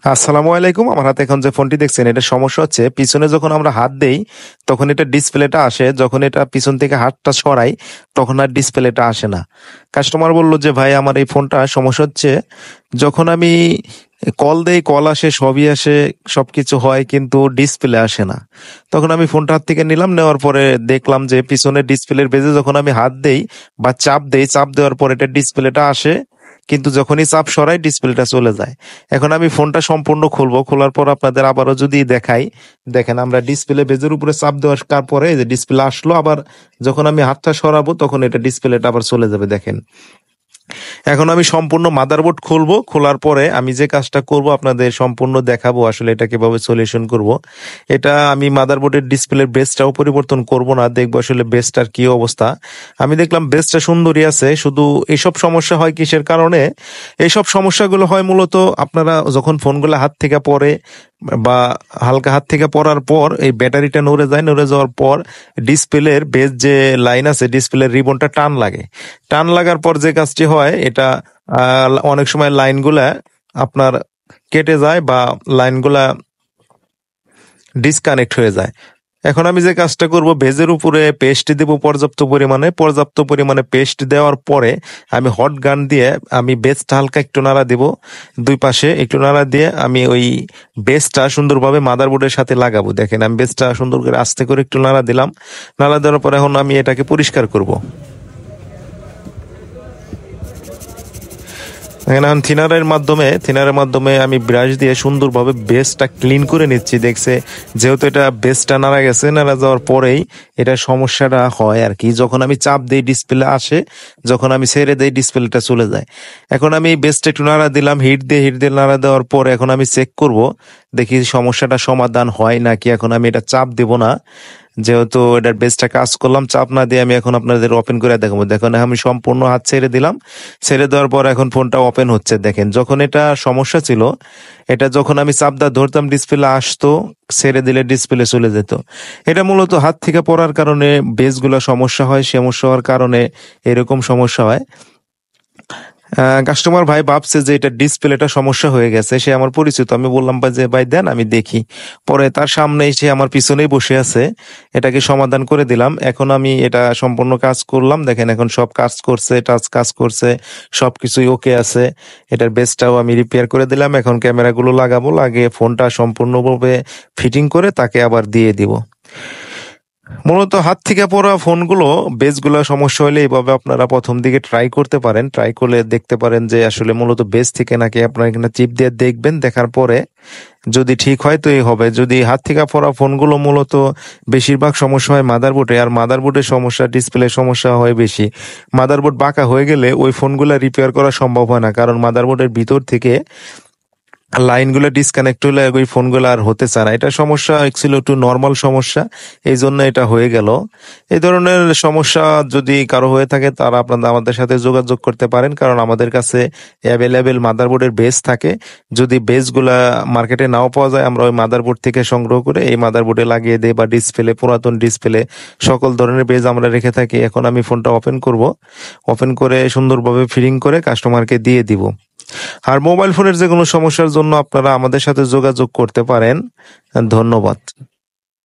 আসসালামু আলাইকুম। আমার হাতে এখন যে ফোনটি দেখছেন এটার সমস্যা হচ্ছে পিছনে যখন আমরা হাত দেই তখন এটা ডিসপ্লেটা আসে, যখন এটা পিছন থেকে হাতটা সরাই তখন আর ডিসপ্লেটা আসে না। কাস্টমার বলল যে ভাই আমার এই ফোনটা সমস্যা হচ্ছে, যখন আমি কল দেই কল আসে, সবই আসে, সবকিছু হয় কিন্তু ডিসপ্লে আসে না। তখন আমি ফোনটা হাত থেকে নিলাম, নেওয়ার পরে দেখলাম যে পিছনের ডিসপ্লের বেজে যখন আমি হাত দেই বা চাপ দেই, চাপ দেওয়ার পর এটা ডিসপ্লেটা আসে, কিন্তু যখনই চাপ সরাই ডিসপ্লেটা চলে যায়। এখন আমি ফোনটা সম্পূর্ণ খুলবো, খোলার পর আপনাদের আবারও যদি দেখাই, দেখেন আমরা ডিসপ্লে বেজের উপরে চাপ দেওয়ার পরে এই যে ডিসপ্লে আসলো, আবার যখন আমি হাতটা সরাবো তখন এটা ডিসপ্লেটা আবার চলে যাবে। দেখেন এখন আমি সম্পূর্ণ মাদারবোর্ড খুলবো, খোলার পরে আমি যে কাজটা করব আপনাদের সম্পূর্ণ দেখাবো আসলে এটা কিভাবে সলিউশন করব। এটা আমি মাদারবোর্ডের ডিসপ্লের বেসটাও পরিবর্তন করব না, দেখবো আসলে বেসটার কি অবস্থা। আমি দেখলাম বেসটা সুন্দরই আছে, শুধু এইসব সমস্যা হয় কিসের কারণে? এইসব সমস্যাগুলো হয় মূলত আপনারা যখন ফোনগুলো হাত থেকে পড়ে বা হালকা হাত থেকে পড়ার পর এই ব্যাটারিটা নড়ে যায়, নড়ে যাওয়ার পর ডিসপ্লের বেস যে লাইন আছে ডিসপ্লের রিবনটা টান লাগে। টান লাগার পর যে কাজটি হয় এটা অনেক সময় লাইনগুলা আপনার কেটে যায় বা লাইনগুলা ডিসকানেক্ট হয়ে যায়। এখন আমি যে কাজটা করব, বেজের উপরে পেস্ট দেব পর্যাপ্ত পরিমাণে পেস্ট দেওয়ার পরে আমি হট গান দিয়ে আমি বেসটা হালকা একটু নাড়া দিব, দুই পাশে একটু নাড়া দিয়ে আমি ওই বেসটা সুন্দরভাবে মাদারবোর্ডের সাথে লাগাবো। দেখেন আমি বেসটা সুন্দর করে আস্তে করে একটু নাড়া দিলাম, নাড়া দেওয়ার পরে এখন আমি এটাকে পরিষ্কার করব। এখানে এখন থিনারের মাধ্যমে আমি ব্রাশ দিয়ে সুন্দরভাবে বেসটা ক্লিন করে নিচ্ছি। দেখছে যেহেতু এটা বেসটা নাড়া গেছে, নাড়া যাওয়ার পরেই এটা সমস্যাটা হয় আর কি। যখন আমি চাপ দিই ডিসপ্লে আসে, যখন আমি ছেড়ে দেই ডিসপ্লেটা চলে যায়। এখন আমি বেসটা একটু নাড়া দিলাম, হিট দিয়ে নাড়া দেওয়ার পর এখন আমি চেক করব, দেখি সমস্যাটা সমাধান হয় নাকি। এখন আমি এটা চাপ দেব না, যেহেতু এটার বেসটা কাজ করলাম, চাপ না দিয়ে আমি এখন আপনাদের ওপেন করে দেখাবো। দেখুন আমি সম্পূর্ণ হাত ছেড়ে দিলাম, ছেড়ে দেওয়ার পর এখন ফোনটা ওপেন হচ্ছে। দেখেন যখন এটা সমস্যা ছিল, এটা যখন আমি চাপ দা ধরতাম ডিসপ্লে আসতো, ছেড়ে দিলে ডিসপ্লে চলে যেত। এটা মূলত হাত থেকে পড়ার কারণে বেসগুলো সমস্যা হয়, সমস্যা হওয়ার কারণে এরকম সমস্যা হয়। কাস্টমার ভাই ভাবছে যে এটা ডিসপ্লেটা সমস্যা হয়ে গেছে, সে আমার পরিচিত। আমি বললাম যে ভাই দেন আমি দেখি। পরে তার সামনে সে আমার পিছনেই বসে আছে, এটাকে সমাধান করে দিলাম। এখন আমি এটা সম্পূর্ণ কাজ করলাম, দেখেন এখন সব কাজ করছে, টাচ কাজ করছে, সবকিছুই ওকে আছে। এটার বেসটাও আমি রিপেয়ার করে দিলাম। এখন ক্যামেরাগুলো লাগাবো, লাগিয়ে ফোনটা সম্পূর্ণভাবে ফিটিং করে তাকে আবার দিয়ে দিব। মূলত হাত থেকে পড়া ফোনগুলো বেসগুলো সমস্যা হলে এইভাবে আপনারা প্রথম দিকে ট্রাই করতে পারেন, ট্রাই করলে দেখতে পারেন যে আসলে মূলত বেস থেকে নাকি। আপনারা এখানে চিপ দিয়ে দেখবেন, দেখার পরে যদি ঠিক হয় তো এই হবে। যদি হাত থেকে পড়া ফোনগুলো মূলত বেশিরভাগ সমস্যা হয় মাদারবোর্ডে, আর মাদারবোর্ডের সমস্যা ডিসপ্লে সমস্যা হয় বেশি। মাদারবোর্ড বাঁকা হয়ে গেলে ওই ফোনগুলো রিপেয়ার করা সম্ভব হয় না, কারণ মাদারবোর্ডের ভিতর থেকে লাইনগুলো ডিসকানেক্ট হলে ওই ফোনগুলো আর হতে চায় না। এটা সমস্যা ছিল, একটু নর্মাল সমস্যা, এই জন্য এটা হয়ে গেল। এই ধরনের সমস্যা যদি কারো হয়ে থাকে তারা আপনারা আমাদের সাথে যোগাযোগ করতে পারেন, কারণ আমাদের কাছে অ্যাভেলেবেল মাদারবোর্ডের বেস থাকে। যদি বেসগুলা মার্কেটে নাও পাওয়া যায়, আমরা ওই মাদারবোর্ড থেকে সংগ্রহ করে এই মাদারবোর্ডে লাগিয়ে দিই, বা ডিসপ্লে, পুরাতন ডিসপ্লে, সকল ধরনের বেস আমরা রেখে থাকি। এখন আমি ফোনটা ওপেন করব, ওপেন করে সুন্দরভাবে ফিটিং করে কাস্টমারকে দিয়ে দিব। আর মোবাইল ফোনের যে কোনো সমস্যার জন্য আপনারা আমাদের সাথে যোগাযোগ করতে পারেন। ধন্যবাদ।